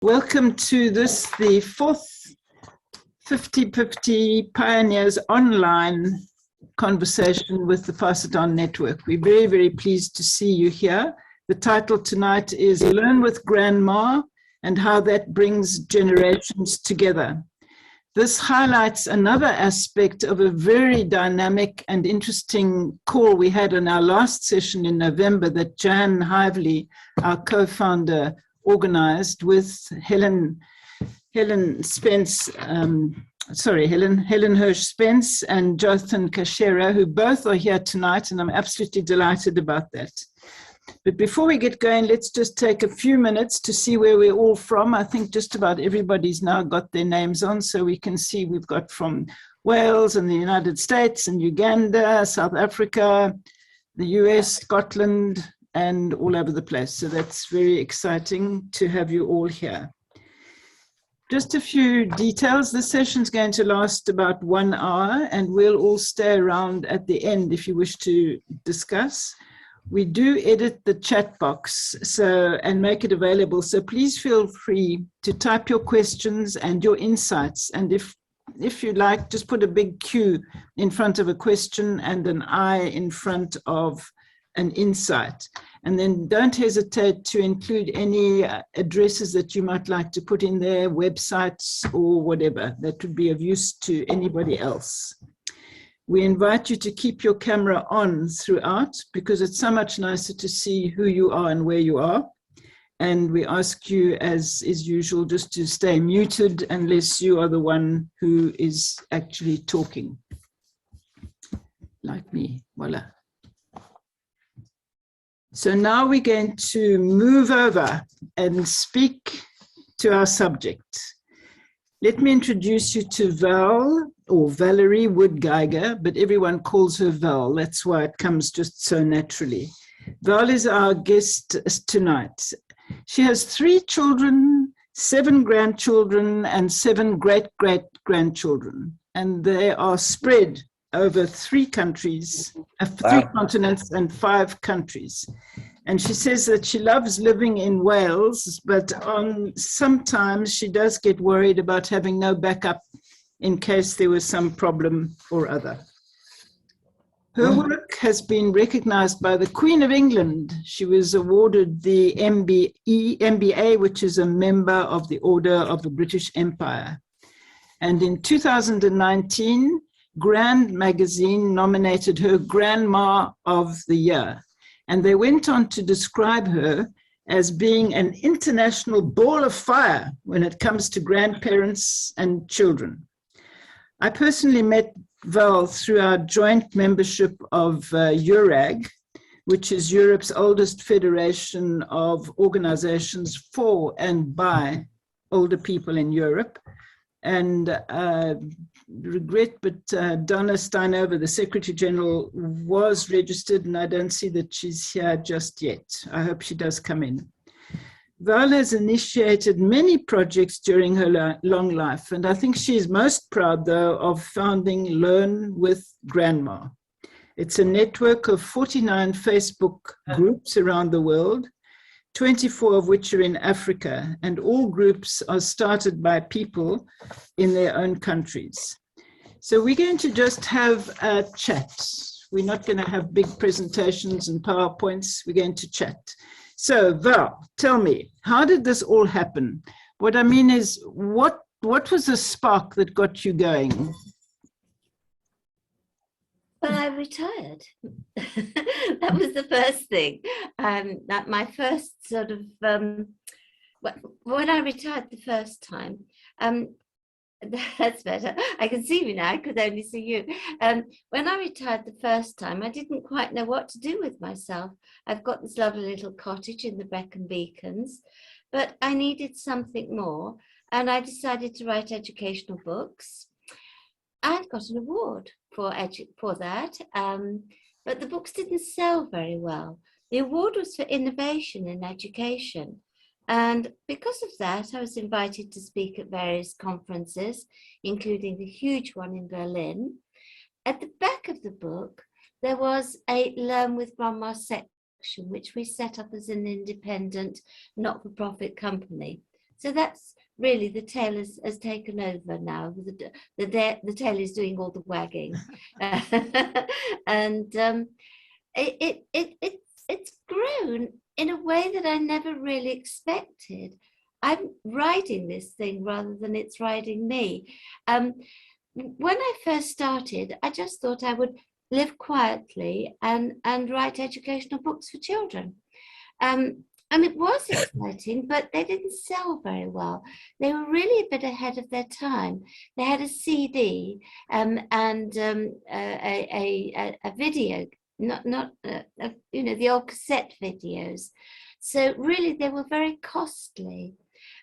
Welcome to this, the fourth 50/50 Pioneers online conversation with the Pass It On Network. We're very, very pleased to see you here. The title tonight is Learn with Grandma and How That Brings Generations Together. This highlights another aspect of a very dynamic and interesting call we had in our last session in November that Jan Hively, our co-founder, organized with Helen Hirsch Spence and Jonathan Kashera, who both are here tonight, and I'm absolutely delighted about that. But before we get going, let's just take a few minutes to see where we're all from. I think just about everybody's now got their names on, so we can see we've got from Wales and the United States and Uganda, South Africa, the US, Scotland, and all over the place. So that's very exciting to have you all here. Just a few details. This session's going to last about 1 hour, and we'll all stay around at the end if you wish to discuss. We do edit the chat box and make it available. So please feel free to type your questions and your insights. And if you like, just put a big Q in front of a question and an I in front of an insight. And then don't hesitate to include any addresses that you might like to put in there, websites or whatever that would be of use to anybody else. We invite you to keep your camera on throughout because it's so much nicer to see who you are and where you are. And we ask you, as is usual, just to stay muted unless you are the one who is actually talking. Like me, voila. So now we're going to move over and speak to our subject. Let me introduce you to Valerie Wood-Gaiger, but everyone calls her Val. That's why it comes just so naturally. Val is our guest tonight. She has 3 children, 7 grandchildren, and 7 great-great-grandchildren. And they are spread over 3 countries, 3 continents and 5 countries. And she says that she loves living in Wales, but sometimes she does get worried about having no backup in case there was some problem or other. Her work has been recognized by the Queen of England. She was awarded the MBE, which is a member of the Order of the British Empire. And in 2019, Grand magazine nominated her Grandma of the Year. And they went on to describe her as being an international ball of fire when it comes to grandparents and children. I personally met Val through our joint membership of EURAG, which is Europe's oldest federation of organizations for and by older people in Europe. And regret, but Donna Steinova, the Secretary General, was registered, and I don't see that she's here just yet. I hope she does come in. Val has initiated many projects during her long life, and I think she's most proud, though, of founding Learn with Grandma. It's a network of 49 Facebook groups around the world, 24 of which are in Africa, and all groups are started by people in their own countries. So we're going to just have a chat. We're not going to have big presentations and PowerPoints. We're going to chat. So Val, tell me, how did this all happen? What I mean is, what was the spark that got you going? Well, I retired. That was the first thing. That my first sort of, when I retired the first time, that's better. I can see you now, I could only see you. When I retired the first time, I didn't quite know what to do with myself. I've got this lovely little cottage in the Brecon Beacons, but I needed something more. And I decided to write educational books. I got an award for that, but the books didn't sell very well. The award was for innovation in education. And because of that, I was invited to speak at various conferences, including the huge one in Berlin. At the back of the book, there was a Learn with Grandma section, which we set up as an independent, not-for-profit company. So that's really, the tail has taken over now. The tail is doing all the wagging. And it's grown in a way that I never really expected. I'm riding this thing rather than it's riding me. When I first started, I just thought I would live quietly and write educational books for children. And it was exciting, but they didn't sell very well. They were really a bit ahead of their time. They had a CD and a video, not you know, the old cassette videos. So really, they were very costly.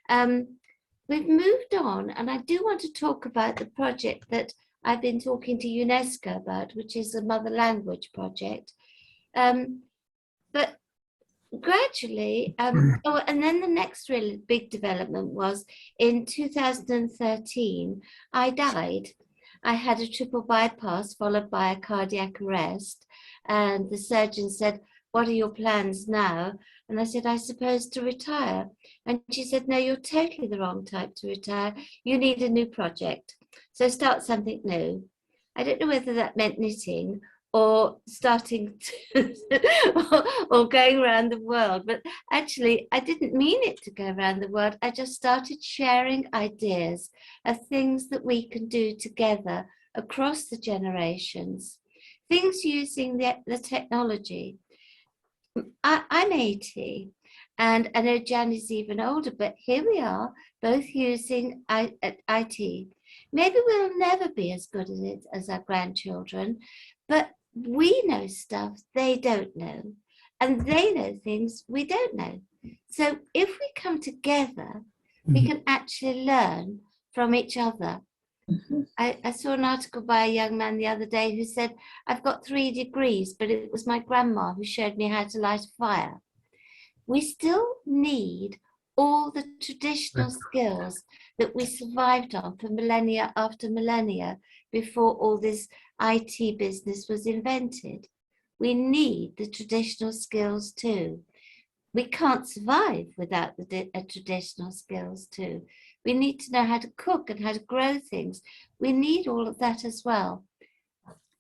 We've moved on, and I do want to talk about the project that I've been talking to UNESCO about, which is a mother language project. But gradually, oh, and then the next really big development was in 2013, I died. I had a triple bypass followed by a cardiac arrest, and the surgeon said, "What are your plans now?" And I said, "I suppose to retire." And she said, "No, you're totally the wrong type to retire. You need a new project. So start something new." I don't know whether that meant knitting or starting to, or going around the world, but actually I didn't mean it to go around the world. I just started sharing ideas of things that we can do together across the generations, things using the technology. I'm 80, and I know Jan is even older, but here we are, both using IT. Maybe we'll never be as good at it as our grandchildren, but we know stuff they don't know, and they know things we don't know. So if we come together, we can actually learn from each other. I saw an article by a young man the other day who said, "I've got 3 degrees, but it was my grandma who showed me how to light a fire." We still need all the traditional skills that we survived on for millennia after millennia before all this IT business was invented. We need the traditional skills too. We can't survive without the traditional skills too. We need to know how to cook and how to grow things. We need all of that as well.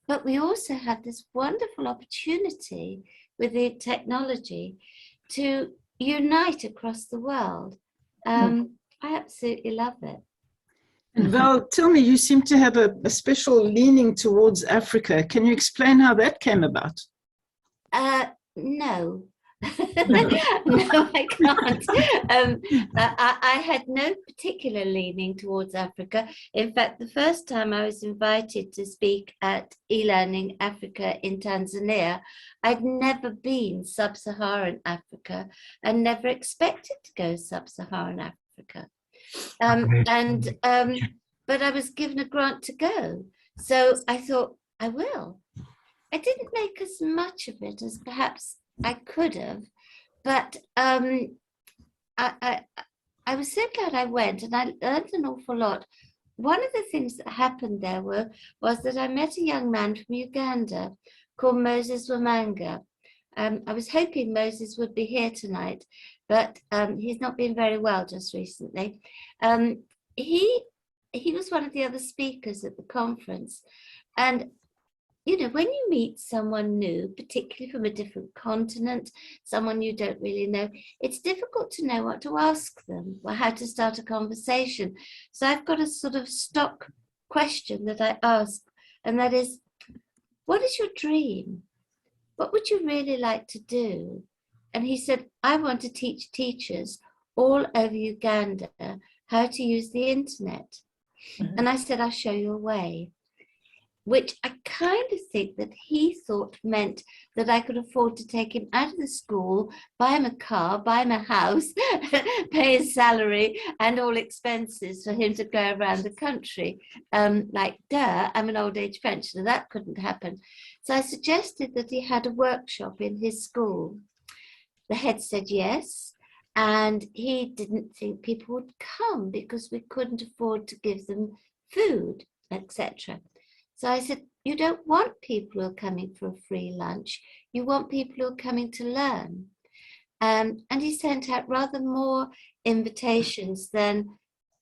But we also have this wonderful opportunity with the technology to unite across the world. I absolutely love it. And Val, tell me, you seem to have a special leaning towards Africa. Can you explain how that came about? No. No, I can't. I had no particular leaning towards Africa. In fact, the first time I was invited to speak at e-learning Africa in Tanzania, I'd never been sub-Saharan Africa and never expected to go sub-Saharan Africa. But I was given a grant to go. So I thought, I will. I didn't make as much of it as perhaps I could have, but I was so glad I went, and I learned an awful lot. One of the things that happened there was that I met a young man from Uganda called Moses Wamanga. I was hoping Moses would be here tonight, but he's not been very well just recently. He was one of the other speakers at the conference, and you know, when you meet someone new, particularly from a different continent, someone you don't really know, it's difficult to know what to ask them or how to start a conversation. So I've got a sort of stock question that I ask, and that is, what is your dream? What would you really like to do? And he said, I want to teach teachers all over Uganda how to use the internet. And I said, I'll show you a way. Which I kind of think that he thought meant that I could afford to take him out of the school, buy him a car, buy him a house, pay his salary and all expenses for him to go around the country. Like, duh, I'm an old age pensioner, that couldn't happen. So I suggested that he had a workshop in his school. The head said yes, and he didn't think people would come because we couldn't afford to give them food, etc. So I said, you don't want people who are coming for a free lunch. You want people who are coming to learn. And he sent out rather more invitations than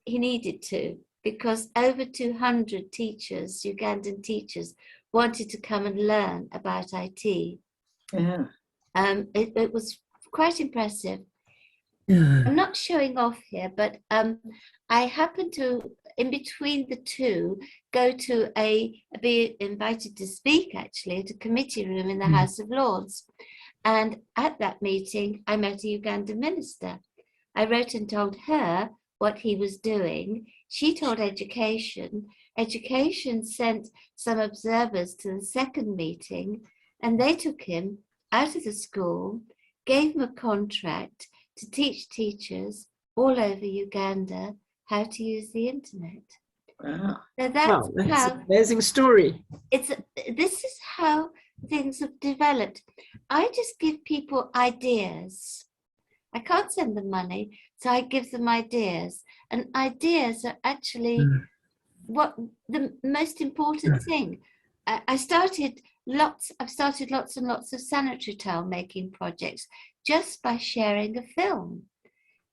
he needed to, because over 200 teachers, Ugandan teachers, wanted to come and learn about IT. Yeah. It was quite impressive. Yeah. I'm not showing off here, but I happened to, in between the two, go to be invited to speak actually at a committee room in the House of Lords. And at that meeting, I met a Ugandan minister. I wrote and told her what he was doing. She told education. Education sent some observers to the second meeting, and they took him out of the school, gave him a contract to teach teachers all over Uganda how to use the internet. Wow. So that's an amazing story. This is how things have developed. I just give people ideas. I can't send them money, so I give them ideas. And ideas are actually what the most important thing. I've started lots and lots of sanitary towel making projects just by sharing a film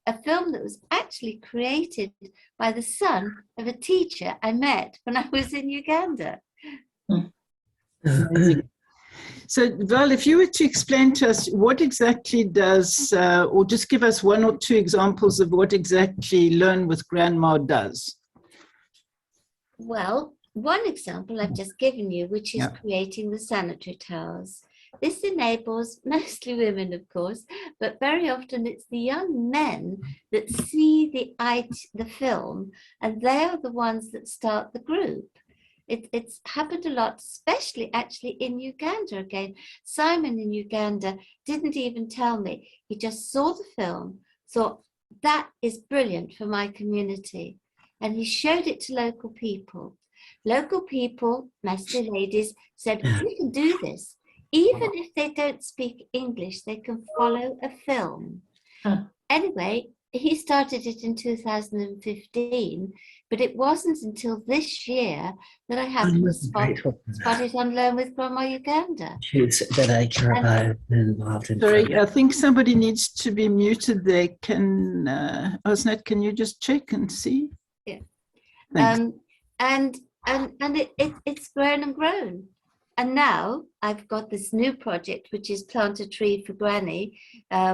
that was actually created by the son of a teacher I met when I was in Uganda. Amazing. So, Val, if you were to explain to us what exactly does, or just give us one or two examples of what exactly Learn with Grandma does. Well, one example I've just given you, which is creating the sanitary towels. This enables mostly women, of course, but very often it's the young men that see the film, and they are the ones that start the group. It's happened a lot, especially actually in Uganda again. Simon in Uganda didn't even tell me. He just saw the film, thought, that is brilliant for my community. And he showed it to local people. Local people, mostly ladies, said, we can do this. Even if they don't speak English, they can follow a film. Anyway, he started it in 2015, but it wasn't until this year that I happened to spot it on Learn with Grandma Uganda. That I care about and involved in. Sorry, I think somebody needs to be muted there. Can, Osnet, can you just check and see? Yeah. Thanks. And it's grown and grown. And now I've got this new project, which is Plant a Tree for Granny,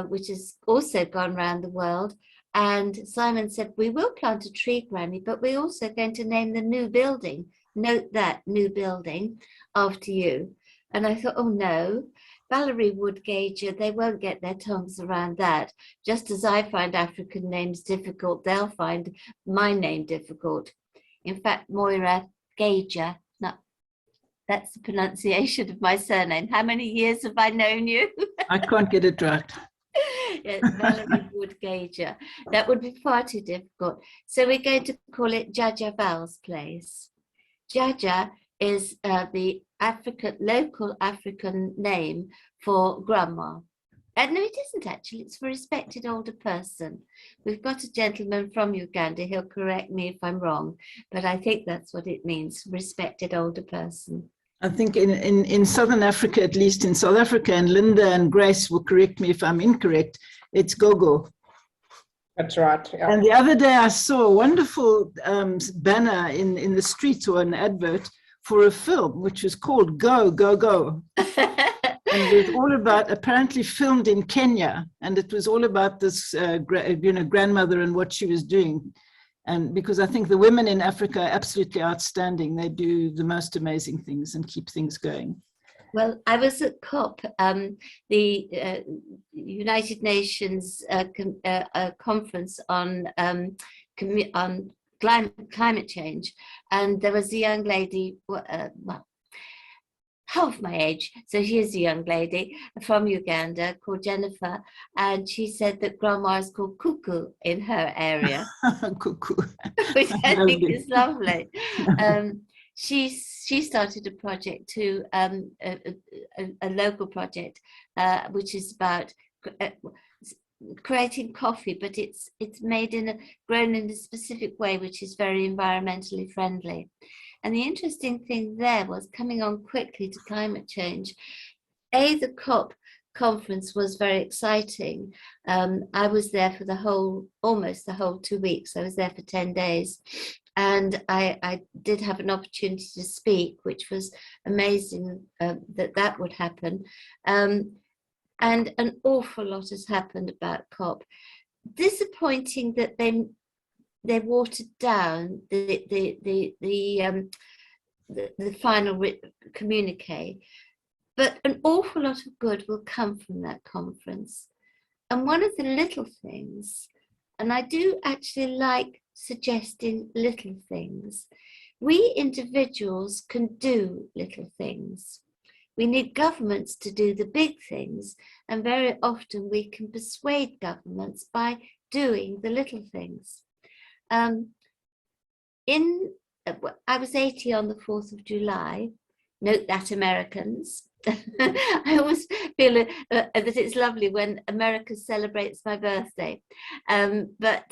which has also gone around the world. And Simon said, we will plant a tree, Granny, but we're also going to name the new building, note that, new building, after you. And I thought, oh no, Valerie Wood-Gaiger, they won't get their tongues around that. Just as I find African names difficult, they'll find my name difficult. In fact, Moira Gaiger, that's the pronunciation of my surname. How many years have I known you? I can't get it right. Yes, Valerie Wood-Gaiger. That would be far too difficult. So we're going to call it Jaja Val's Place. Jaja is the local African name for grandma. No, it isn't actually. It's for a respected older person. We've got a gentleman from Uganda. He'll correct me if I'm wrong, but I think that's what it means, respected older person. I think in Southern Africa, at least in South Africa, and Linda and Grace will correct me if I'm incorrect, it's Gogo. That's right. Yeah. And the other day I saw a wonderful banner in the street, or an advert for a film, which was called Go, Go, Go. And it was all about, apparently filmed in Kenya, and it was all about this grandmother and what she was doing. And because I think the women in Africa are absolutely outstanding. They do the most amazing things and keep things going. Well, I was at COP, the United Nations conference on climate change, and there was a young lady, well, half my age, so she is a young lady from Uganda called Jennifer, and she said that grandma is called Cuckoo in her area. Cuckoo. Which I think is lovely. She started a project too, a local project, which is about creating coffee, but it's grown in a specific way, which is very environmentally friendly. And the interesting thing there was, coming on quickly to climate change, the COP conference was very exciting. I was there for almost the whole 2 weeks. I was there for 10 days. And I did have an opportunity to speak, which was amazing that would happen. And an awful lot has happened about COP. Disappointing that they watered down the final communique, but an awful lot of good will come from that conference. And one of the little things, and I do actually like suggesting little things, we individuals can do little things. We need governments to do the big things, and very often we can persuade governments by doing the little things. I was 80 on the 4th of July. Note that, Americans. I always feel that it's lovely when America celebrates my birthday. But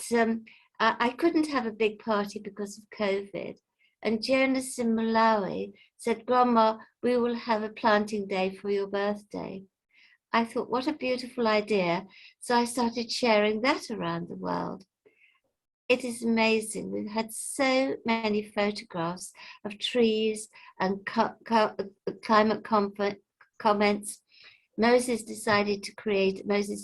I couldn't have a big party because of COVID. And Jonas in Malawi said, "Grandma, we will have a planting day for your birthday." I thought, what a beautiful idea. So I started sharing that around the world. It is amazing. We've had so many photographs of trees and climate comments. Moses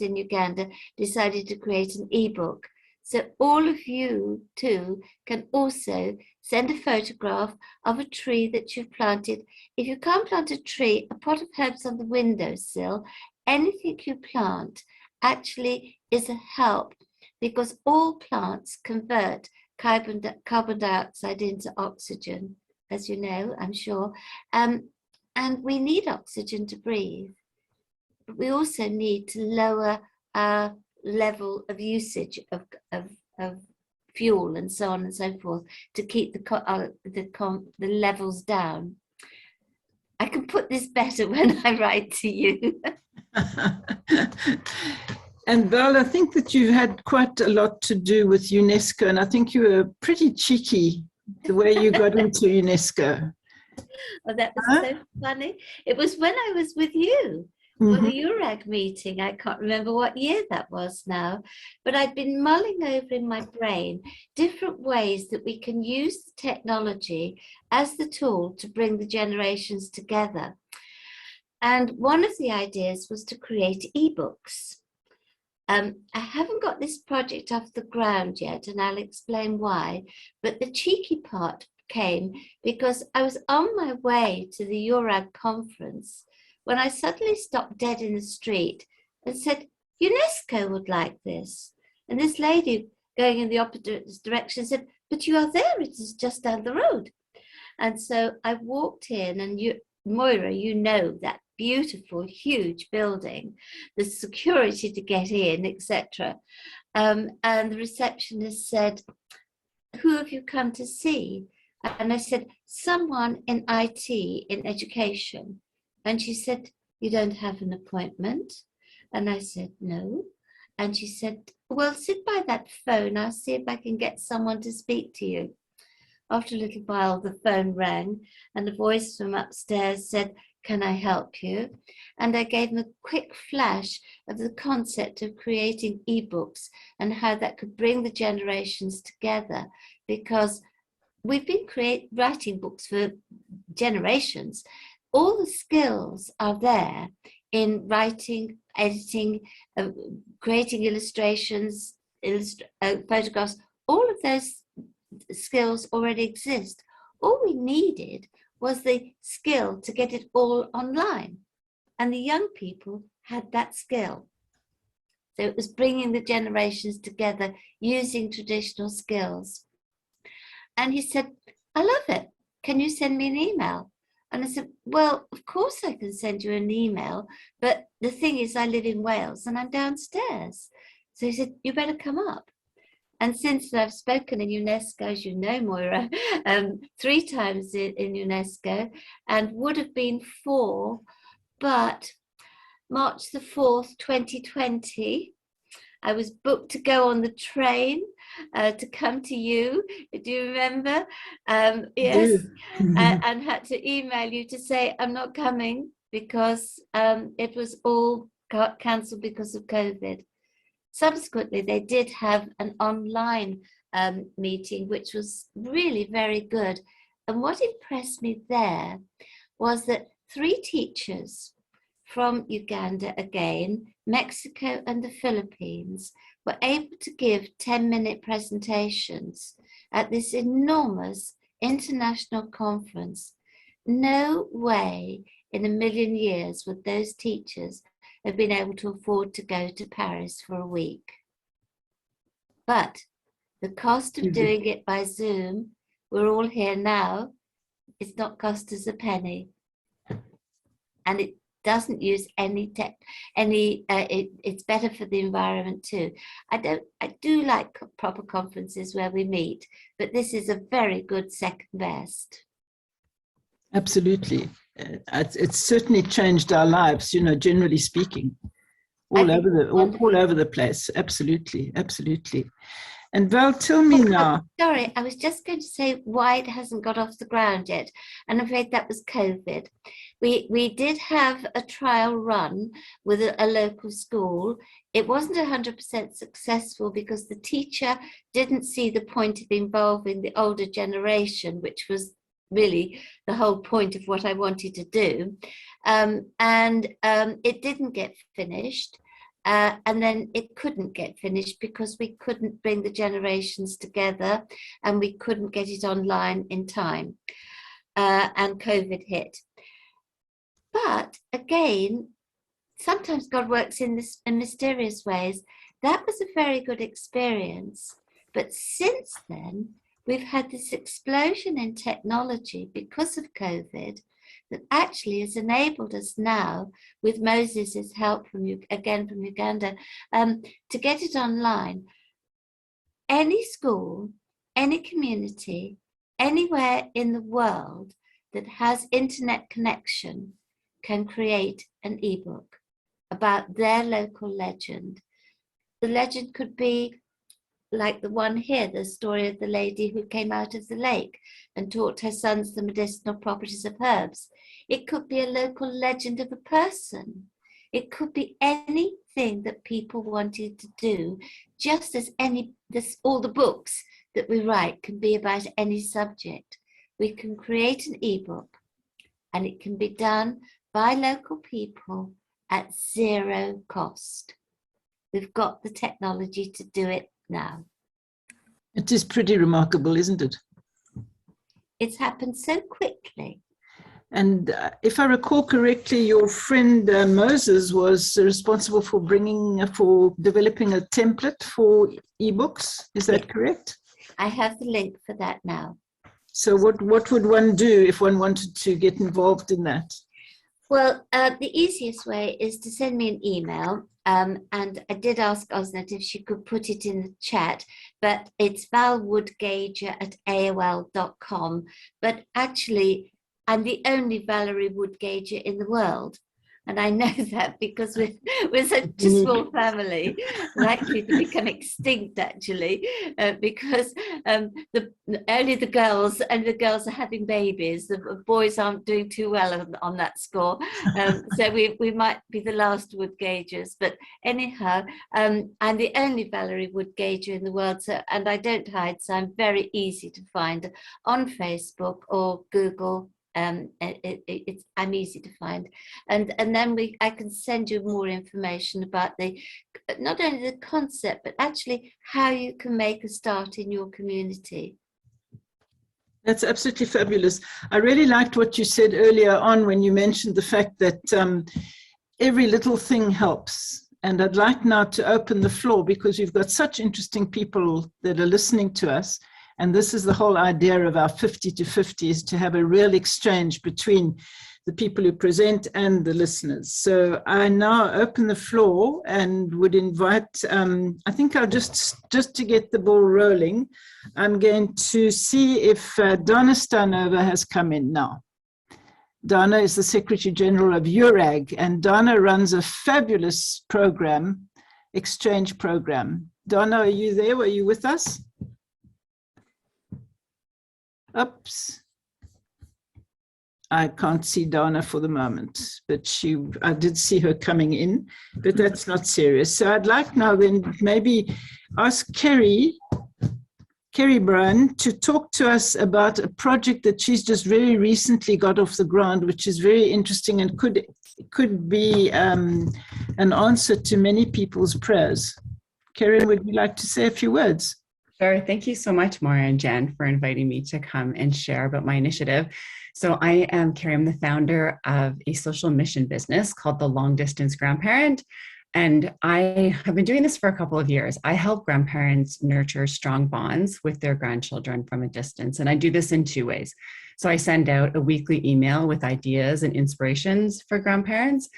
in Uganda decided to create an ebook. So all of you too can also send a photograph of a tree that you've planted. If you can't plant a tree, a pot of herbs on the windowsill, anything you plant actually is a help, because all plants convert carbon dioxide into oxygen, as you know, I'm sure. And we need oxygen to breathe. But we also need to lower our level of usage of fuel and so on and so forth to keep the levels down. I can put this better when I write to you. And Val, I think that you've had quite a lot to do with UNESCO, and I think you were pretty cheeky the way you got into UNESCO. Oh, that was so funny. It was when I was with you for the URAG meeting. I can't remember what year that was now, but I'd been mulling over in my brain different ways that we can use technology as the tool to bring the generations together. And one of the ideas was to create ebooks. I haven't got this project off the ground yet, and I'll explain why, but the cheeky part came because I was on my way to the URAG conference when I suddenly stopped dead in the street and said, UNESCO would like this. And this lady going in the opposite direction said, "But you are there, it is just down the road." And so I walked in, and Moira, you know that beautiful, huge building, the security to get in, etc. And the receptionist said, "Who have you come to see?" And I said, "Someone in IT, in education." And she said, "You don't have an appointment?" And I said, "No." And she said, "Well, sit by that phone. I'll see if I can get someone to speak to you." After a little while, the phone rang, and a voice from upstairs said, "Can I help you?" And I gave them a quick flash of the concept of creating ebooks and how that could bring the generations together, because we've been writing books for generations. All the skills are there in writing, editing, creating illustrations, photographs. All of those skills already exist. All we needed was the skill to get it all online. And the young people had that skill. So it was bringing the generations together using traditional skills. And he said, "I love it. Can you send me an email?" And I said, "Well, of course I can send you an email, but the thing is I live in Wales and I'm downstairs." So he said, "You better come up." And since I've spoken in UNESCO, as you know, Moira, 3 times in UNESCO, and would have been 4, but March the 4th, 2020, I was booked to go on the train to come to you. Do you remember? Yes, and had to email you to say I'm not coming because it was all cancelled because of COVID. Subsequently, they did have an online meeting, which was really very good. And what impressed me there was that 3 teachers from Uganda again, Mexico and the Philippines were able to give 10-minute presentations at this enormous international conference. No way in a million years would those teachers have been able to afford to go to Paris for a week. But the cost of doing it by Zoom, we're all here now, it's not cost us a penny. And it doesn't use it's better for the environment too. I do like proper conferences where we meet, but this is a very good second best. Absolutely. It's certainly changed our lives, you know, generally speaking, all over the place. Absolutely, absolutely. And Val, tell me now. Sorry, I was just going to say why it hasn't got off the ground yet. And I'm afraid that was COVID. We did have a trial run with a local school. It wasn't 100% successful because the teacher didn't see the point of involving the older generation, which was really the whole point of what I wanted to do. It didn't get finished. And then it couldn't get finished because we couldn't bring the generations together and we couldn't get it online in time. And COVID hit. But again, sometimes God works in mysterious ways. That was a very good experience. But since then, we've had this explosion in technology because of COVID that actually has enabled us now, with Moses' help from Uganda, to get it online. Any school, any community, anywhere in the world that has internet connection can create an ebook about their local legend. The legend could be like the one here, the story of the lady who came out of the lake and taught her sons the medicinal properties of herbs. It could be a local legend of a person. It could be anything that people wanted to do, just as all the books that we write can be about any subject. We can create an ebook and it can be done by local people at 0 cost. We've got the technology to do it now. It is pretty remarkable, isn't it? It's happened so quickly. And if I recall correctly, your friend Moses was responsible for developing a template for ebooks. Is that correct? I have the link for that now. So what would one do if one wanted to get involved in that? Well, the easiest way is to send me an email. And I did ask Osnet if she could put it in the chat, but it's valwoodgaiger@aol.com. But actually, I'm the only Valerie Wood-Gaiger in the world. And I know that because we're such a small family, likely to become extinct actually, because only the girls are having babies. The boys aren't doing too well on that score. So we might be the last Wood-Gaigers. But anyhow, I'm the only Valerie Wood-Gaiger in the world, and I don't hide, so I'm very easy to find on Facebook or Google. I'm easy to find, and then I can send you more information about not only the concept but actually how you can make a start in your community. That's absolutely fabulous. I really liked what you said earlier on when you mentioned the fact that every little thing helps. And I'd like now to open the floor because we've got such interesting people that are listening to us. And this is the whole idea of our 50 to 50, is to have a real exchange between the people who present and the listeners. So I now open the floor and would invite, I think I'll just to get the ball rolling, I'm going to see if Donna Stanova has come in now. Donna is the Secretary General of URAG, and Donna runs a fabulous program, exchange program. Donna, are you there? Were you with us? Oops. I can't see Dana for the moment, but I did see her coming in, but that's not serious. So I'd like now then maybe ask Kerry Brown to talk to us about a project that she's just very recently got off the ground, which is very interesting and could be an answer to many people's prayers. Kerry, would you like to say a few words? Sure. Thank you so much, Moira and Jan, for inviting me to come and share about my initiative. So I am Kerry. I'm the founder of a social mission business called The Long Distance Grandparent. And I have been doing this for a couple of years. I help grandparents nurture strong bonds with their grandchildren from a distance. And I do this in two ways. So I send out a weekly email with ideas and inspirations for grandparents.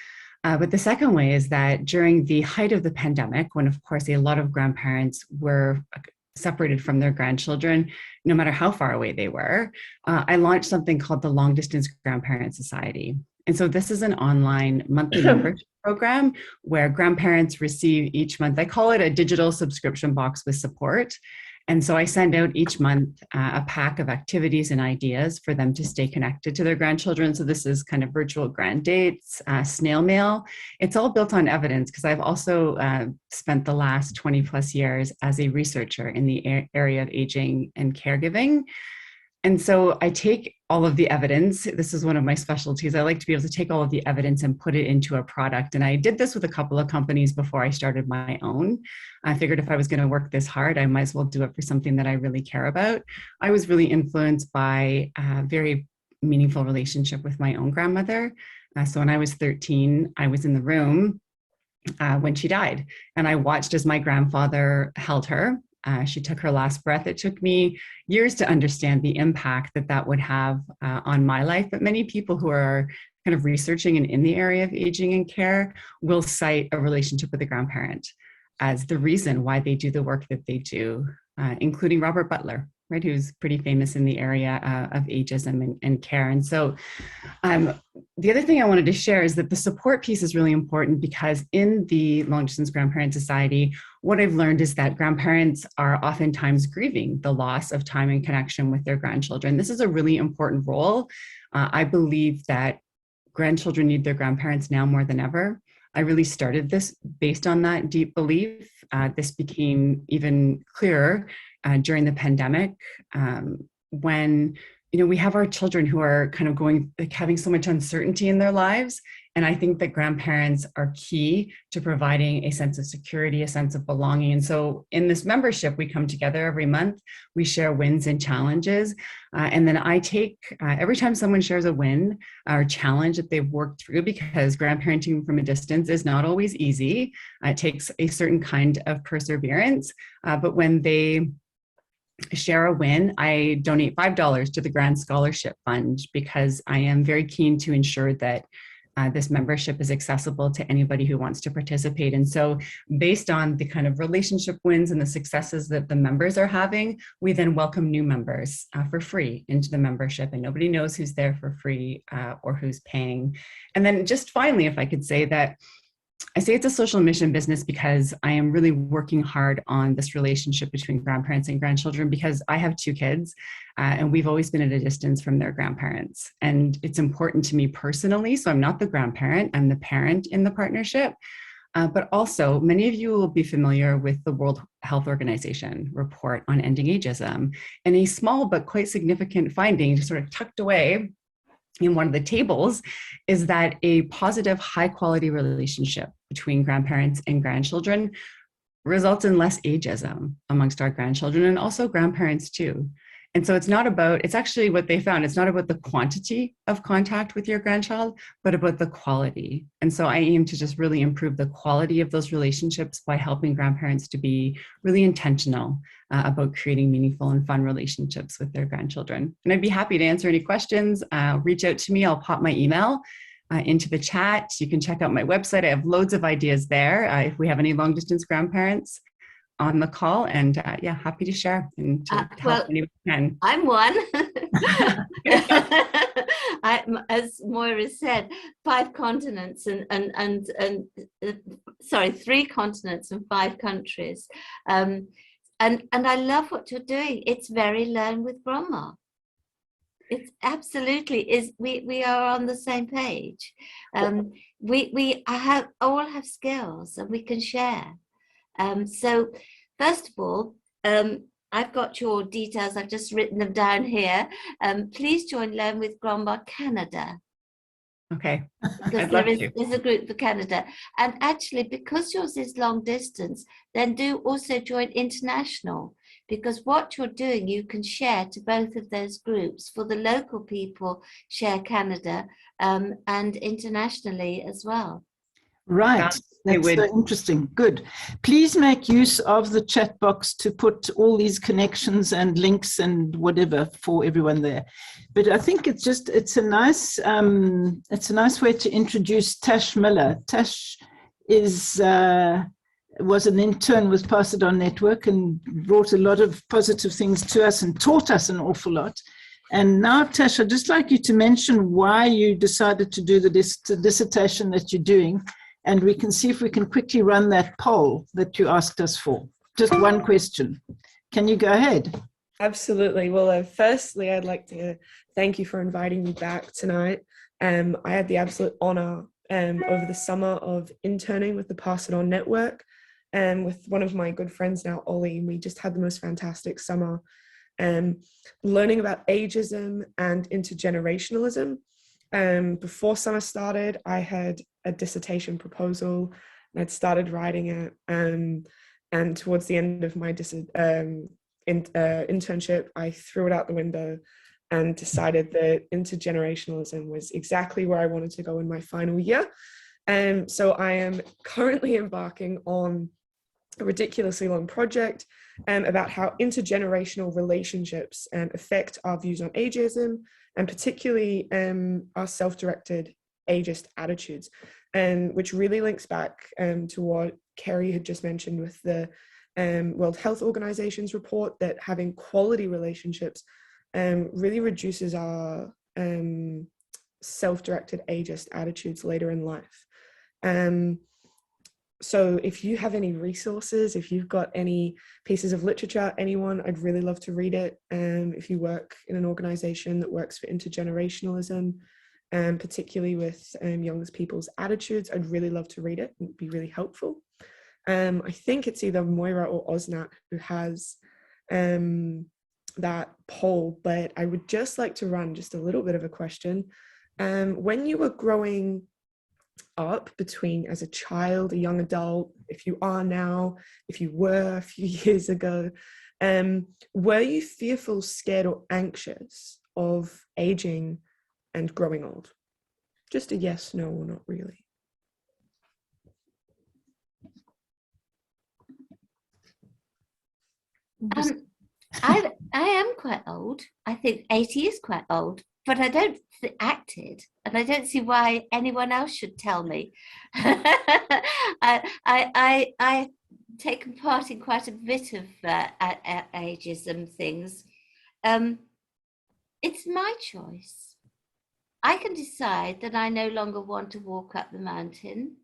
But the second way is that during the height of the pandemic, when of course a lot of grandparents were separated from their grandchildren, no matter how far away they were, I launched something called the Long Distance Grandparent Society. And so this is an online monthly membership program where grandparents receive each month, I call it a digital subscription box with support. And so I send out each month a pack of activities and ideas for them to stay connected to their grandchildren. So this is kind of virtual grand dates, snail mail. It's all built on evidence because I've also spent the last 20 plus years as a researcher in the area of aging and caregiving. And so I take all of the evidence. This is one of my specialties. I like to be able to take all of the evidence and put it into a product. And I did this with a couple of companies before I started my own. I figured if I was going to work this hard, I might as well do it for something that I really care about. I was really influenced by a very meaningful relationship with my own grandmother. So when I was 13, I was in the room when she died. And I watched as my grandfather held her. She took her last breath. It took me years to understand the impact that that would have on my life. But many people who are kind of researching and in the area of aging and care will cite a relationship with a grandparent as the reason why they do the work that they do, including Robert Butler, right, who's pretty famous in the area of ageism and care. And so the other thing I wanted to share is that the support piece is really important because in the Long Distance Grandparent Society, what I've learned is that grandparents are oftentimes grieving the loss of time and connection with their grandchildren. This is a really important role. I believe that grandchildren need their grandparents now more than ever. I really started this based on that deep belief. This became even clearer during the pandemic when we have our children who are kind of having so much uncertainty in their lives. And I think that grandparents are key to providing a sense of security, a sense of belonging. And so in this membership, we come together every month, we share wins and challenges. And then I take, every time someone shares a win or challenge that they've worked through, because grandparenting from a distance is not always easy. It takes a certain kind of perseverance. But when they share a win, I donate $5 to the Grand Scholarship Fund because I am very keen to ensure that this membership is accessible to anybody who wants to participate. And so based on the kind of relationship wins and the successes that the members are having, we then welcome new members for free into the membership, and nobody knows who's there for free or who's paying. And then just finally, if I could say that I say it's a social mission business because I am really working hard on this relationship between grandparents and grandchildren because I have two kids and we've always been at a distance from their grandparents. And it's important to me personally. So I'm not the grandparent, I'm the parent in the partnership. But also, many of you will be familiar with the World Health Organization report on ending ageism. And a small but quite significant finding, just sort of tucked away in one of the tables, is that a positive, high-quality relationship between grandparents and grandchildren results in less ageism amongst our grandchildren and also grandparents too. And so it's actually what they found, it's not about the quantity of contact with your grandchild, but about the quality. And so I aim to just really improve the quality of those relationships by helping grandparents to be really intentional about creating meaningful and fun relationships with their grandchildren. And I'd be happy to answer any questions. Reach out to me, I'll pop my email into the chat. You can check out my website. I have loads of ideas there if we have any long distance grandparents on the call, and yeah, happy to share and to help anyone can. I'm one. As Moira said, 5 continents and 3 continents and 5 countries, and I love what you're doing. It's very Learn with Grandma. It's absolutely is. We are on the same page. We all have skills and we can share. So first of all, I've got your details. I've just written them down here. Please join Learn with Grandma Canada. Okay. Because there's a group for Canada. And actually, because yours is long distance, then do also join International, because what you're doing, you can share to both of those groups. For the local people, share Canada and internationally as well. Right. That's so interesting. Good. Please make use of the chat box to put all these connections and links and whatever for everyone there. But I think it's a nice way to introduce Tash Miller. Tash was an intern with Pass It On Network and brought a lot of positive things to us and taught us an awful lot. And now, Tash, I'd just like you to mention why you decided to do the dissertation that you're doing. And we can see if we can quickly run that poll that you asked us for. Just one question. Can you go ahead? Absolutely. Well, firstly, I'd like to thank you for inviting me back tonight. I had the absolute honor over the summer of interning with the Pass It On Network with one of my good friends now, Ollie. And we just had the most fantastic summer learning about ageism and intergenerationalism. Before summer started, I had a dissertation proposal and I'd started writing it. And towards the end of my internship, I threw it out the window and decided that intergenerationalism was exactly where I wanted to go in my final year. So I am currently embarking on a ridiculously long project about how intergenerational relationships affect our views on ageism, and particularly our self-directed ageist attitudes, which really links back to what Kerry had just mentioned with the World Health Organization's report, that having quality relationships really reduces our self-directed ageist attitudes later in life. So if you have any resources, if you've got any pieces of literature, anyone, I'd really love to read it. If you work in an organization that works for intergenerationalism, particularly with young people's attitudes, I'd really love to read it. It'd be really helpful. I think it's either Moira or Osnat who has that poll, but I would just like to run just a little bit of a question. When you were growing up between as a child, a young adult, if you are now, if you were a few years ago, were you fearful, scared, or anxious of aging and growing old? Just a yes, no, or not really. I am quite old. I think 80 is quite old, but I don't act it, and I don't see why anyone else should tell me. I taken part in quite a bit of ageism things. It's my choice. I can decide that I no longer want to walk up the mountain,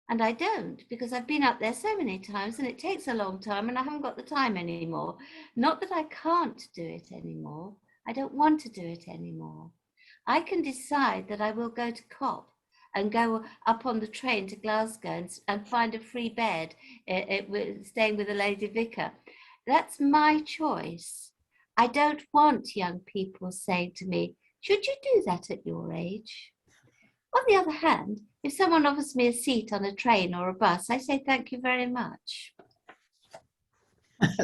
and I don't, because I've been up there so many times and it takes a long time and I haven't got the time anymore. Not that I can't do it anymore. I don't want to do it anymore. I can decide that I will go to COP and go up on the train to Glasgow and find a free bed, staying with a lady vicar. That's my choice. I don't want young people saying to me, should you do that at your age? On the other hand, if someone offers me a seat on a train or a bus, I say thank you very much.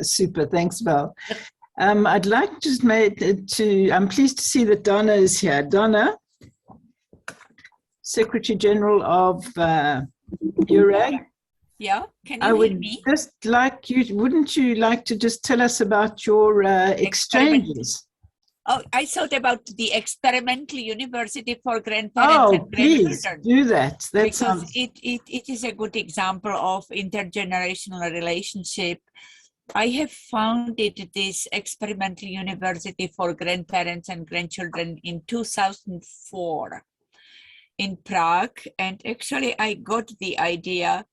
Super, thanks, Val. I'd like I'm pleased to see that Donna is here. Donna, Secretary General of URAG. Yeah, can you hear me? Just like you, wouldn't you like to just tell us about your exchanges? Oh, I thought about the experimental university for grandparents and please grandchildren. Do that. Because it is a good example of intergenerational relationship. I have founded this experimental university for grandparents and grandchildren in 2004 in Prague. And actually I got the idea,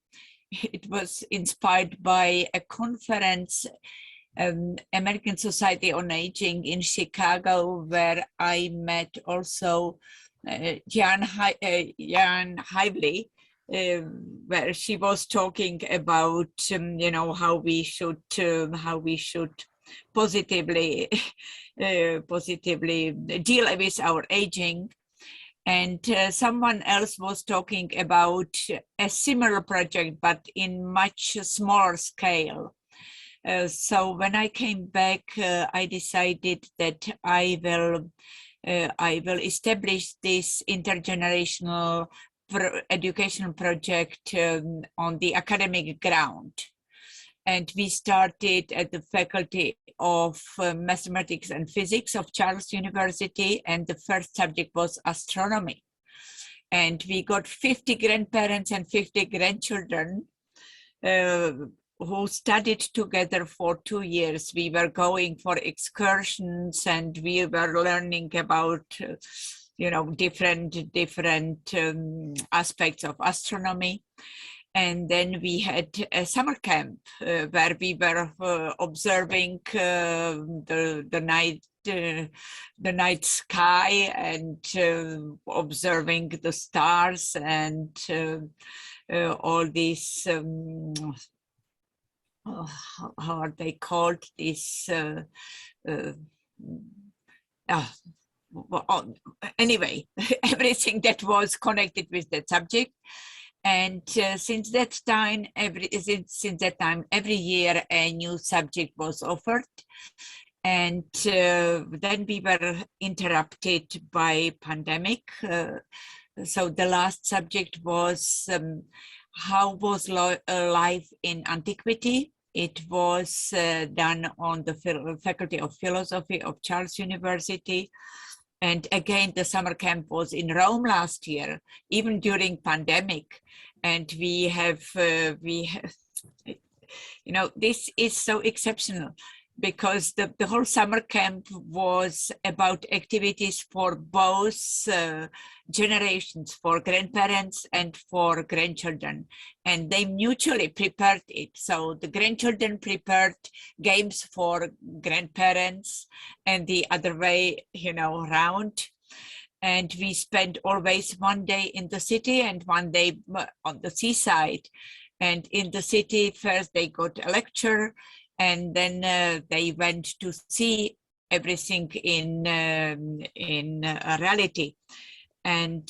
it was inspired by a conference American Society on Aging in Chicago, where I met also Jan Hively, where she was talking about you know, how we should positively deal with our aging. And someone else was talking about a similar project, but in much smaller scale. So when I came back, I decided that I will establish this intergenerational educational project on the academic ground. And we started at the Faculty of Mathematics and Physics of Charles University, and the first subject was astronomy. And we got 50 grandparents and 50 grandchildren who studied together for 2 years. We were going for excursions, and we were learning about you know, different aspects of astronomy. And then we had a summer camp where we were observing the night sky and observing the stars and all these how are they called, this anyway, everything that was connected with that subject. And since that time, every year a new subject was offered. And then we were interrupted by pandemic. So the last subject was how was life in antiquity. It was done on the Faculty of Philosophy of Charles University. And again, the summer camp was in Rome last year, even during pandemic. And we have, you know, this is so exceptional because the whole summer camp was about activities for both generations, for grandparents and for grandchildren. And they mutually prepared it. So the grandchildren prepared games for grandparents and the other way, you know, around. And we spent always one day in the city and one day on the seaside. And in the city, first they got a lecture, and then they went to see everything in reality. And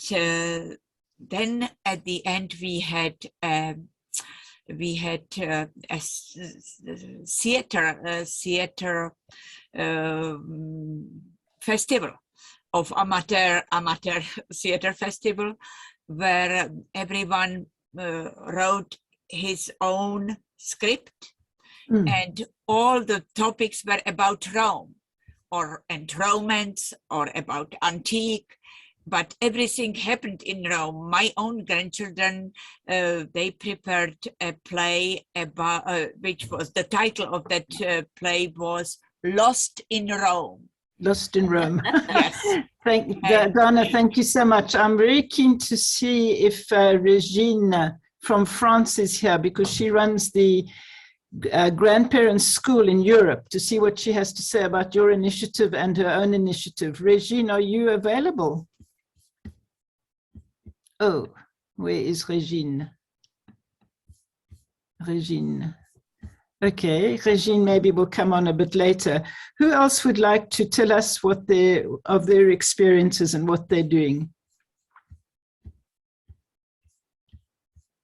then at the end we had a theater festival of amateur theater festival, where everyone wrote his own script. And all the topics were about Rome and romance or about antique, but everything happened in Rome. My own grandchildren, they prepared a play about, which was, the title of that play was Lost in Rome. Lost in Rome. Yes. Donna, thank you so much. I'm very keen to see if Regine from France is here, because she runs the grandparents school in Europe, to see what she has to say about your initiative and her own initiative. Regine, are you available? Oh, where is Regine? Regine. Okay, Regine maybe will come on a bit later. Who else would like to tell us what of their experiences and what they're doing?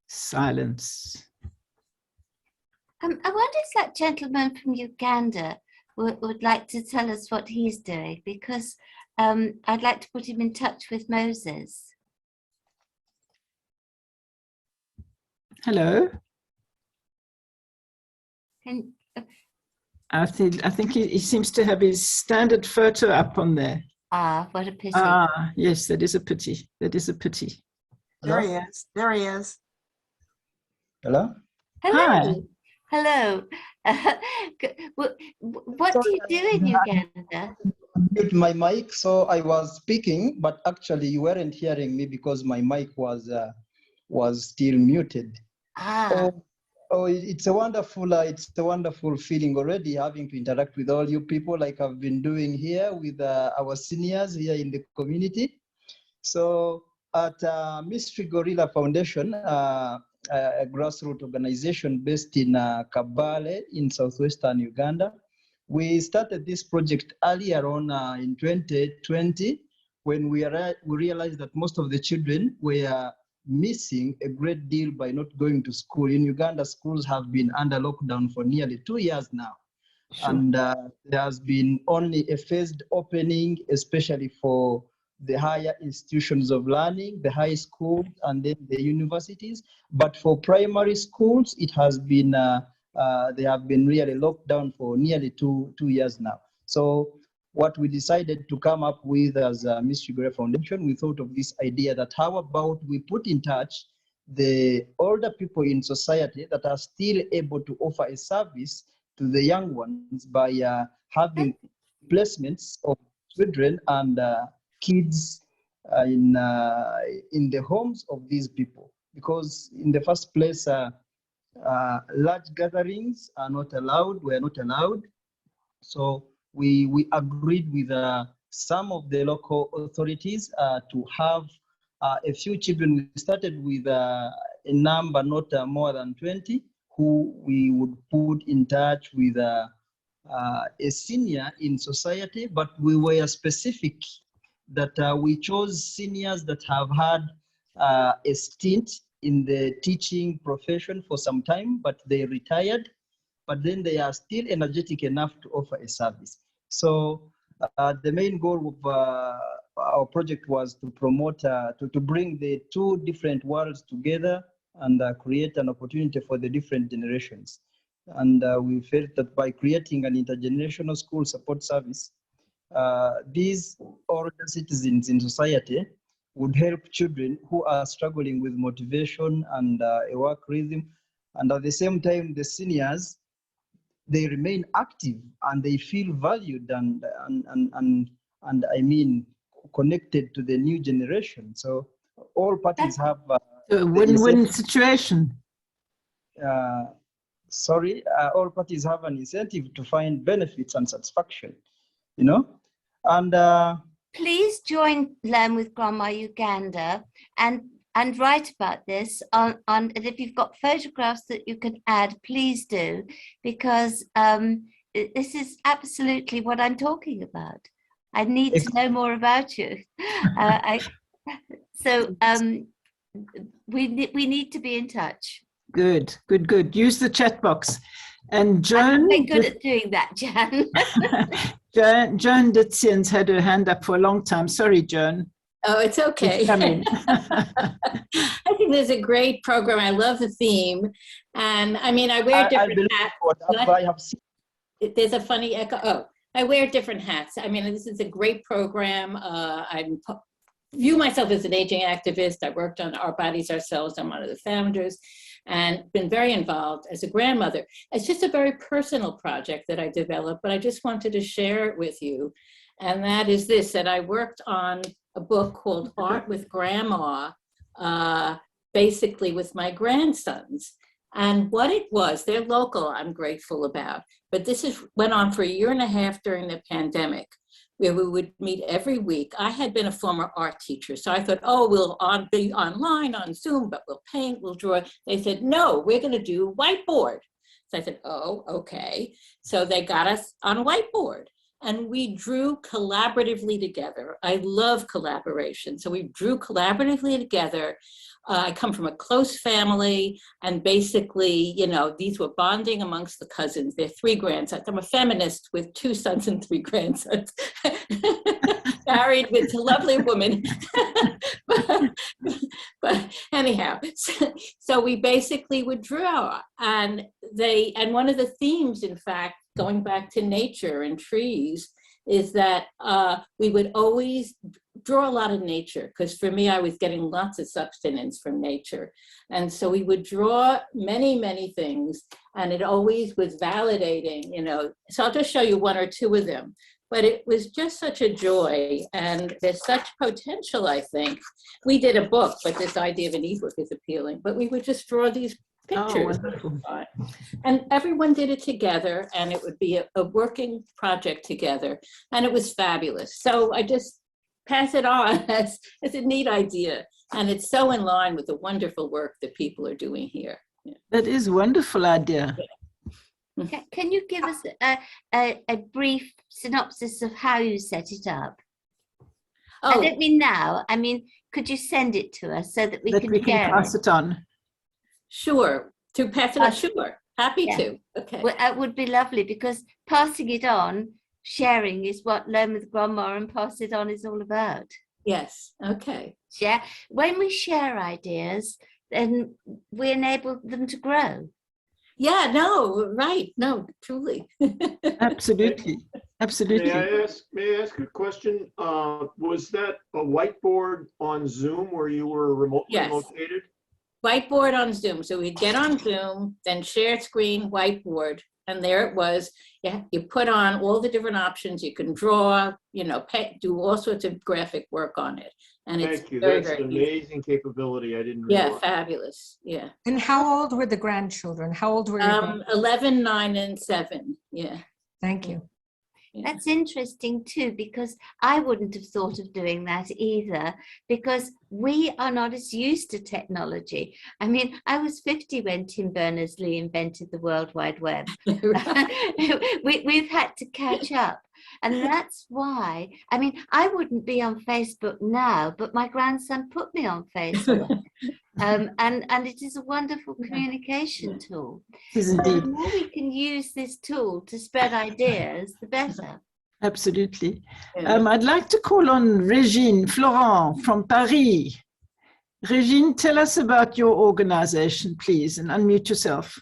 Silence. I wonder if that gentleman from Uganda would like to tell us what he's doing, because I'd like to put him in touch with Moses. Hello. I think he seems to have his standard photo up on there. Ah, what a pity. Ah, yes, that is a pity. That is a pity. Hello? There he is. There he is. Hello? Hello. Hi. Hello. What do you do in Uganda? Mute my mic, so I was speaking, but actually you weren't hearing me because my mic was still muted. Ah. So Oh, it's a wonderful feeling already having to interact with all you people like I've been doing here with our seniors here in the community. So at Mystery Gorilla Foundation, a grassroots organization based in Kabale in southwestern Uganda, we started this project earlier on in 2020 when we realized that most of the children were missing a great deal by not going to school. In Uganda, schools have been under lockdown for nearly 2 years now. Sure. And there has been only a phased opening, especially for the higher institutions of learning, the high schools, and then the universities. But for primary schools, it has been, they have been really locked down for nearly two years now. So what we decided to come up with as a Mystery Gorilla Foundation, we thought of this idea that how about we put in touch the older people in society that are still able to offer a service to the young ones by having placements of children and kids in the homes of these people. Because in the first place, large gatherings are not allowed, were not allowed. So we agreed with some of the local authorities to have a few children. We started with a number not more than 20, who we would put in touch with a senior in society, but we were specific that we chose seniors that have had a stint in the teaching profession for some time, but they retired, but then they are still energetic enough to offer a service. So the main goal of our project was to promote, to bring the two different worlds together and create an opportunity for the different generations. And we felt that by creating an intergenerational school support service, these older citizens in society would help children who are struggling with motivation and a work rhythm. And at the same time, the seniors, they remain active and they feel valued and I mean, connected to the new generation. So all parties have a win-win situation. All parties have an incentive to find benefits and satisfaction, you know? And please join Learn with Grandma Uganda and write about this on and if you've got photographs that you can add, please do, because this is absolutely what I'm talking about. I need to know more about you. We need to be in touch. Good. Use the chat box. And Joan, I'm very good at doing that, Jan. Joan Ditzian's had her hand up for a long time. Sorry, Joan. Oh, it's okay. I think there's a great program. I love the theme. And I mean, I wear different hats. There's a funny echo. Oh, I wear different hats. I mean, this is a great program. I view myself as an aging activist. I worked on Our Bodies, Ourselves. I'm one of the founders and been very involved as a grandmother. It's just a very personal project that I developed, but I just wanted to share it with you. And that is this, that I worked on a book called Art with Grandma, basically with my grandsons. And what it was, they're local, I'm grateful about, but this went on for 1.5 years during the pandemic, where we would meet every week. I had been a former art teacher, so I thought, oh, we'll be online on Zoom, but we'll paint, we'll draw. They said, no, we're gonna do whiteboard. So I said, oh, okay. So they got us on whiteboard. And we drew collaboratively together. I love collaboration. So we drew collaboratively together. I come from a close family, and basically, you know, these were bonding amongst the cousins. They're 3 grandsons. I'm a feminist with 2 sons and 3 grandsons, married with a lovely woman. but anyhow, so we basically would draw, and one of the themes, in fact, going back to nature and trees, is that we would always draw a lot of nature, because for me, I was getting lots of sustenance from nature. And so we would draw many, many things, and it always was validating, you know. So I'll just show you 1 or 2 of them. But it was just such a joy, and there's such potential, I think. We did a book, but this idea of an ebook is appealing. But we would just draw these pictures. wonderful. And everyone did it together, and it would be a working project together, and it was fabulous. So I just pass it on as a neat idea, and it's so in line with the wonderful work that people are doing here. Yeah. That is a wonderful idea. Can you give us a brief synopsis of how you set it up? I don't mean now. I mean, could you send it to us so that we can pass it on? Sure. To pass it on? Sure. Happy to. Okay. Well, that would be lovely, because passing it on, sharing, is what Learn with Grandma and Pass It On is all about. Yes. Okay. Yeah. When we share ideas, then we enable them to grow. Yeah, no, right. No, truly. Absolutely. Absolutely. May I ask a question? Was that a whiteboard on Zoom where you were remotely located? Whiteboard on Zoom. So we'd get on Zoom, then share screen, whiteboard, and there it was. Yeah, you put on all the different options. You can draw, do all sorts of graphic work on it. And Thank you. That's an amazing capability. I didn't realize. Yeah, fabulous. Yeah. And how old were the grandchildren? How old were you? 11, 9, and 7. Yeah. Thank you. That's interesting too, because I wouldn't have thought of doing that either, because we are not as used to technology. I mean, I was 50 when Tim Berners-Lee invented the World Wide Web. We've had to catch up. And that's why, I mean, I wouldn't be on Facebook now, but my grandson put me on Facebook. And it is a wonderful communication tool. It is So indeed. the more we can use this tool to spread ideas, the better. Absolutely. I'd like to call on Régine Florent from Paris. Régine, tell us about your organization, please, and unmute yourself.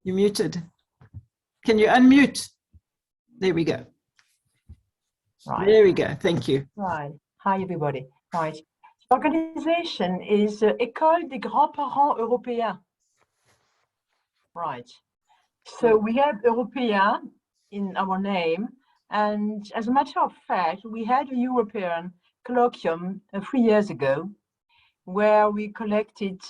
You're muted. Can you unmute? There we go. Right. There we go. Thank you. Right. Hi, everybody. Right. The organization is École des Grands-Parents Européens. Right. So we have Européen in our name. And as a matter of fact, we had a European colloquium 3 years ago where we collected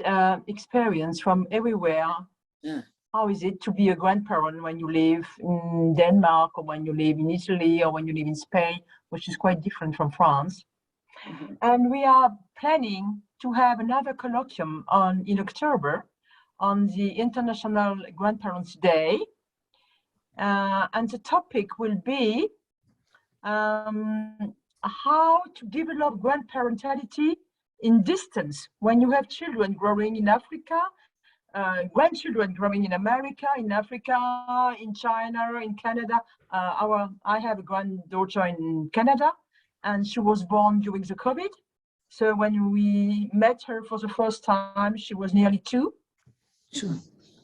experience from everywhere. Yeah. How is it to be a grandparent when you live in Denmark, or when you live in Italy, or when you live in Spain, which is quite different from France. Mm-hmm. And we are planning to have another colloquium in October on the International Grandparents' Day. And the topic will be how to develop grandparentality in distance when you have children growing in Africa, grandchildren growing in America, in Africa, in China, in Canada. I have a granddaughter in Canada, and she was born during the COVID. So when we met her for the first time, she was nearly 2. Sure.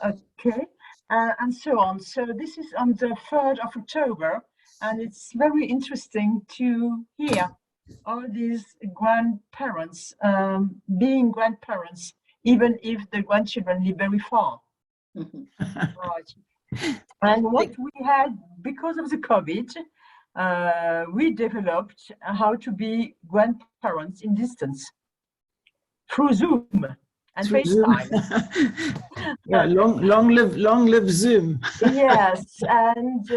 Okay, and so on. So this is on the 3rd of October, and it's very interesting to hear all these grandparents being grandparents, even if the grandchildren live very far. Right. And what we had, because of the COVID, we developed how to be grandparents in distance through Zoom and FaceTime. Yeah, long live Zoom. Yes, and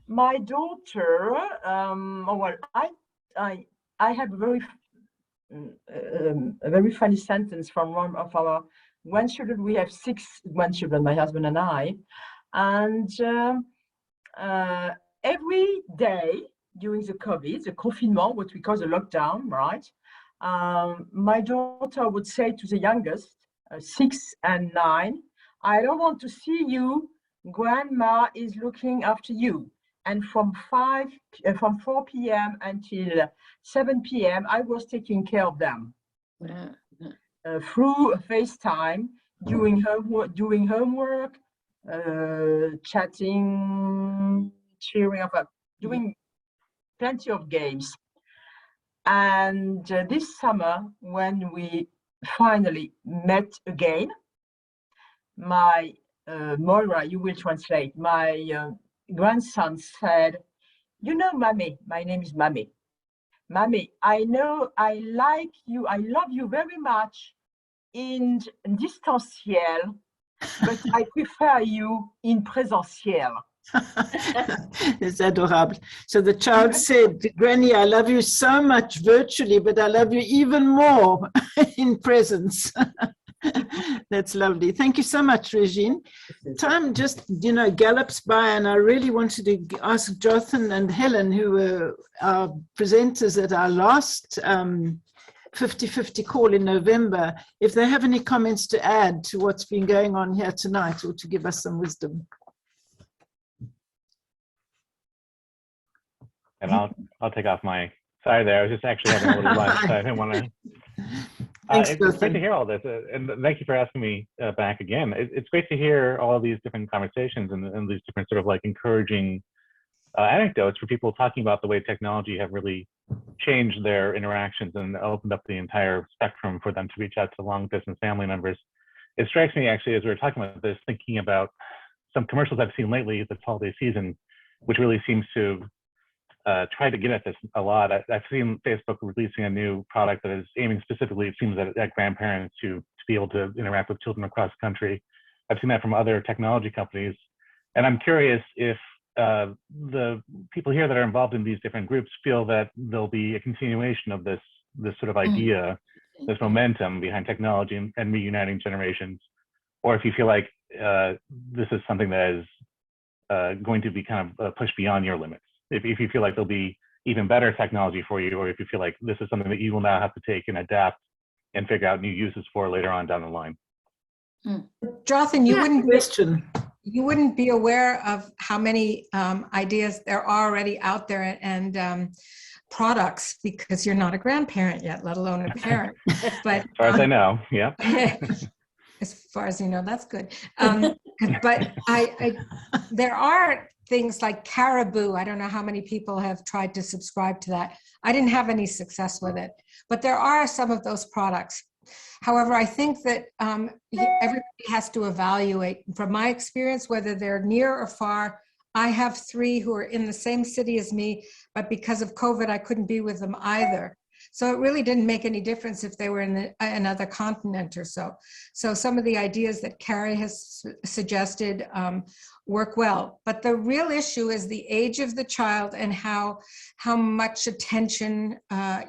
my daughter, well, I have a very funny sentence from one of our grandchildren. We have 6 grandchildren, my husband and I, and every day during the COVID, the confinement, what we call the lockdown, right? My daughter would say to the youngest, 6 and 9, I don't want to see you. Grandma is looking after you. And from 4 p.m. until 7 p.m., I was taking care of them through FaceTime, doing homework, chatting, cheering up, doing plenty of games. And this summer, when we finally met again, my Moira, you will translate, my grandson said, you know, Mommy, my name is Mommy. Mommy, I know I like you, I love you very much, in distanciel, but I prefer you in présentiel. It's adorable. So the child said, Granny, I love you so much virtually, but I love you even more in presence. That's lovely. Thank you so much, Regine. Time just, gallops by, and I really wanted to ask Jonathan and Helen, who were our presenters at our last 50-50 call in November, if they have any comments to add to what's been going on here tonight, or to give us some wisdom. And I'll take off my side there. I was just actually having a little lunch, so I didn't want to. It's great to hear all this, and thank you for asking me back again. It's great to hear all these different conversations and these different sort of like encouraging anecdotes for people talking about the way technology have really changed their interactions and opened up the entire spectrum for them to reach out to long-distance family members. It strikes me actually, as we were talking about this, thinking about some commercials I've seen lately this holiday season, which really seems to try to get at this a lot. I've seen Facebook releasing a new product that is aiming specifically, it seems, at grandparents to be able to interact with children across the country. I've seen that from other technology companies. And I'm curious if the people here that are involved in these different groups feel that there'll be a continuation of this sort of idea, this momentum behind technology and reuniting generations, or if you feel like this is something that is going to be kind of pushed beyond your limits. If you feel like there'll be even better technology for you, or if you feel like this is something that you will now have to take and adapt and figure out new uses for later on down the line. Jonathan, you wouldn't be aware of how many ideas there are already out there and products, because you're not a grandparent yet, let alone a parent. But as far as I know, yeah. As far as you know, that's good. But there are things like Caribou. I don't know how many people have tried to subscribe to that. I didn't have any success with it, but there are some of those products. However, I think that everybody has to evaluate, from my experience, whether they're near or far. I have 3 who are in the same city as me, but because of COVID, I couldn't be with them either. So it really didn't make any difference if they were in another continent or so. So some of the ideas that Kerry has suggested work well. But the real issue is the age of the child and how much attention, how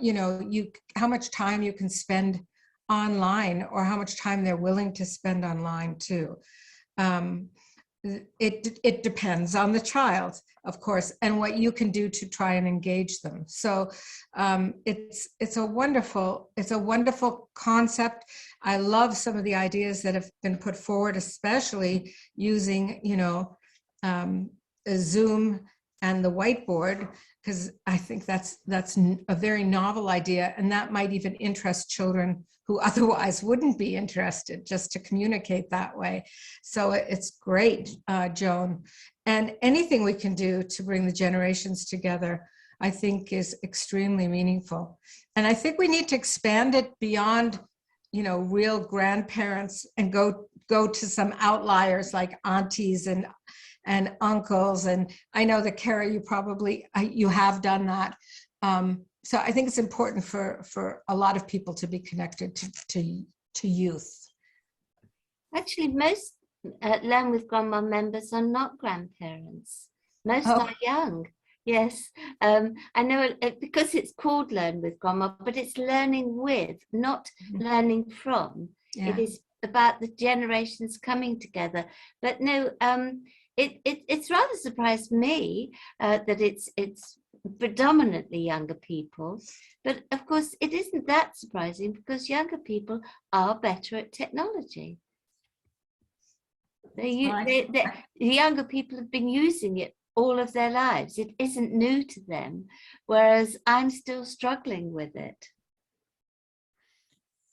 much time you can spend online, or how much time they're willing to spend online too. It depends on the child, of course, and what you can do to try and engage them. So it's a wonderful concept. I love some of the ideas that have been put forward, especially using Zoom and the whiteboard, because I think that's a very novel idea, and that might even interest children who otherwise wouldn't be interested, just to communicate that way. So it's great, Joan. And anything we can do to bring the generations together, I think, is extremely meaningful. And I think we need to expand it beyond, real grandparents, and go to some outliers like aunties and uncles. And I know that Kerry, you have done that. So I think it's important for a lot of people to be connected to youth. Actually, most Learn with Grandma members are not grandparents. Most are young. Yes, I know, because it's called Learn with Grandma, but it's learning with, not learning from. Yeah. It is about the generations coming together. But no, it's rather surprised me that it's predominantly younger people. But of course, it isn't that surprising, because younger people are better at technology. The younger people have been using it all of their lives. It isn't new to them, whereas I'm still struggling with it.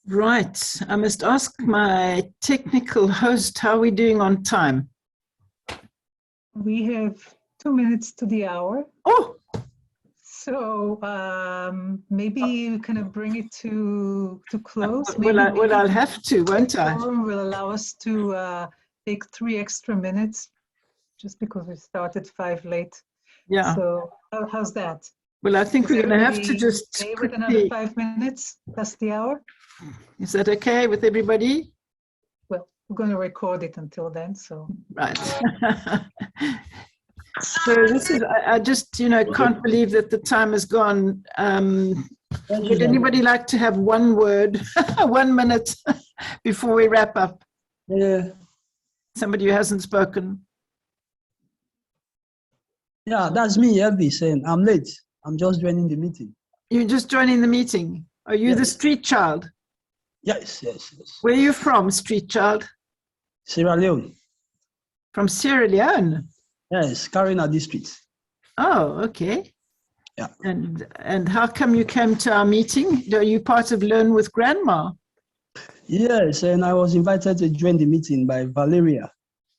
Right. I must ask my technical host, how are we doing on time? We have 2 minutes to the hour. Oh! So maybe you kind bring it to close. Well, I'll have to, won't I? Will allow us to take 3 extra minutes, just because we started 5 late. Yeah. So how's that? Well, I think we're going to have to just stay with another 5 minutes. That's the hour. Is that okay with everybody? Well, we're going to record it until then, so. Right. So this is, I just, you know, can't believe that the time has gone. Would anybody like to have one word, 1 minute before we wrap up? Yeah. Somebody who hasn't spoken. Yeah, that's me, Elvis, saying I'm late. I'm just joining the meeting. You're just joining the meeting. Are you the street child? Yes, yes, yes. Where are you from, street child? Sierra Leone. From Sierra Leone? Yes, Karina district. Oh, okay. Yeah. And how come you came to our meeting? Are you part of Learn with Grandma? Yes, and I was invited to join the meeting by Valeria.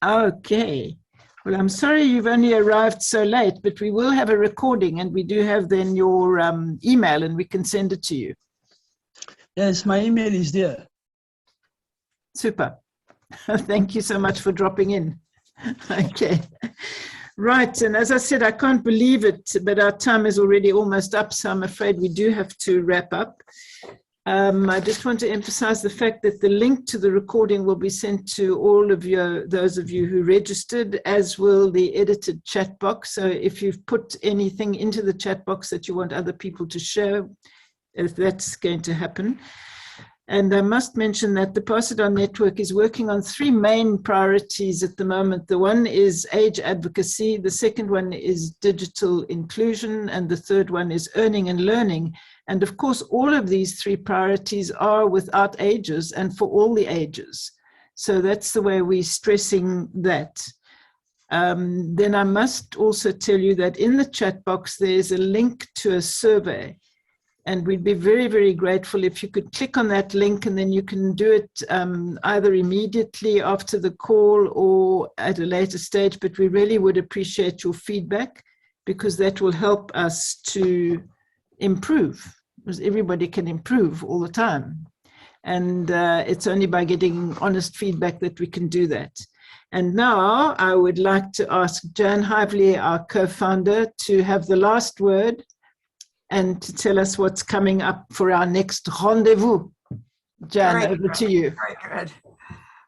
Okay. Well, I'm sorry you've only arrived so late, but we will have a recording, and we do have then your email, and we can send it to you. Yes, my email is there. Super. Thank you so much for dropping in. Okay. Right. And as I said, I can't believe it, but our time is already almost up, so I'm afraid we do have to wrap up. I just want to emphasize the fact that the link to the recording will be sent to all of you, those of you who registered, as will the edited chat box. So if you've put anything into the chat box that you want other people to share, if that's going to happen. And I must mention that the Pass It On Network is working on 3 main priorities at the moment. The one is age advocacy, the second one is digital inclusion, and the third one is earning and learning. And of course, all of these 3 priorities are without ages and for all the ages. So that's the way we're stressing that. Then I must also tell you that in the chat box, there's a link to a survey. And we'd be very, very grateful if you could click on that link, and then you can do it either immediately after the call or at a later stage. But we really would appreciate your feedback, because that will help us to improve, because everybody can improve all the time. And it's only by getting honest feedback that we can do that. And now I would like to ask Jan Hively, our co-founder, to have the last word and to tell us what's coming up for our next rendezvous. Jan, over to you. Very good.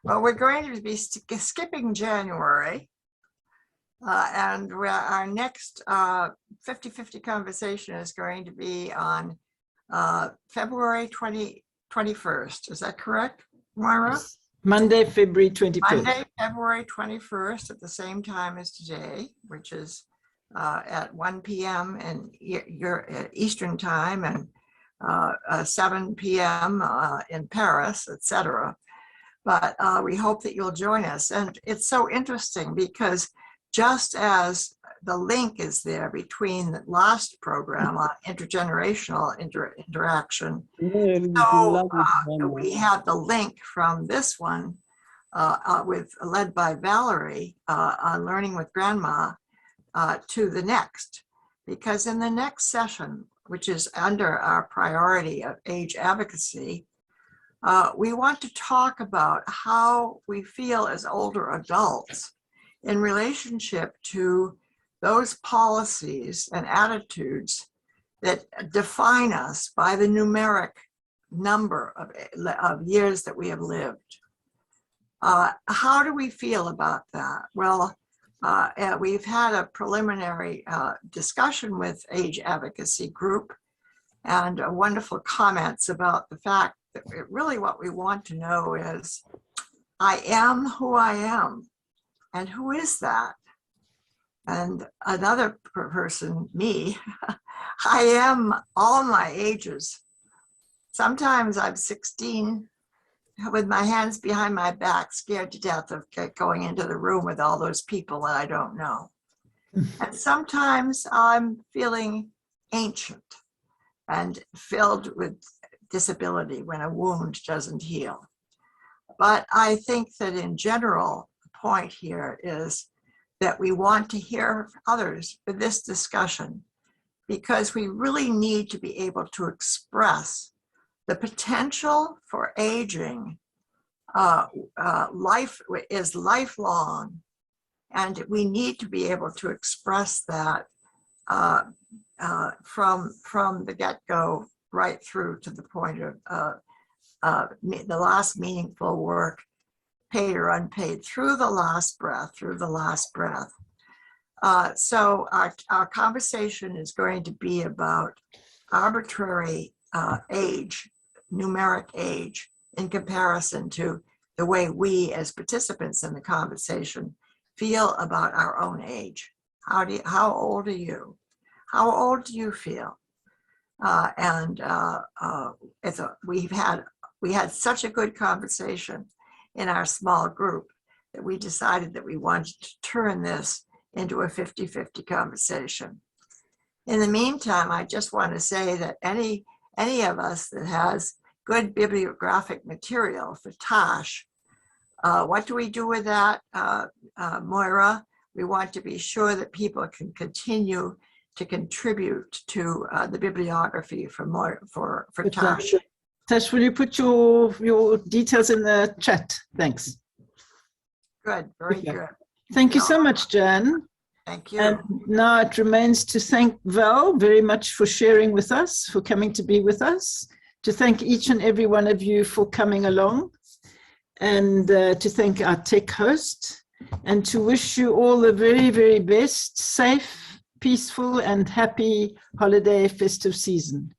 Well, we're going to be skipping January, and our next 50-50 conversation is going to be on February 21st. Is that correct, Moira? Monday, February 21st. Monday, February 21st, at the same time as today, which is at 1 p.m. in your Eastern time, and 7 p.m. In Paris, etc. But we hope that you'll join us. And it's so interesting because just as the link is there between the last program on intergenerational interaction, so we have the link from this one led by Valerie on Learning with Grandma, to the next, because in the next session, which is under our priority of age advocacy, we want to talk about how we feel as older adults in relationship to those policies and attitudes that define us by the numeric number of years that we have lived. How do we feel about that? Well, we've had a preliminary discussion with Age Advocacy Group, and wonderful comments about the fact that really what we want to know is, I am who I am, and who is that? And another person, me, I am all my ages. Sometimes I'm 16 with my hands behind my back, scared to death of going into the room with all those people that I don't know. And sometimes I'm feeling ancient and filled with disability when a wound doesn't heal. But I think that in general, the point here is that we want to hear others for this discussion, because we really need to be able to express the potential for aging. Life is lifelong, and we need to be able to express that from the get-go right through to the point of the last meaningful work, paid or unpaid, through the last breath, So our conversation is going to be about arbitrary age, numeric age, in comparison to the way we as participants in the conversation feel about our own age. How old are you? How old do you feel? We had such a good conversation in our small group that we decided that we wanted to turn this into a 50-50 conversation. In the meantime, I just want to say that any of us that has good bibliographic material for Tosh, what do we do with that, Moira? We want to be sure that people can continue to contribute to the bibliography for Tosh. Tosh, will you put your details in the chat? Thanks. Good, very good. Thank you so much, Jan. Thank you. And now it remains to thank Val very much for sharing with us, for coming to be with us, to thank each and every one of you for coming along, and to thank our tech host, and to wish you all the very, very best, safe, peaceful, and happy holiday festive season.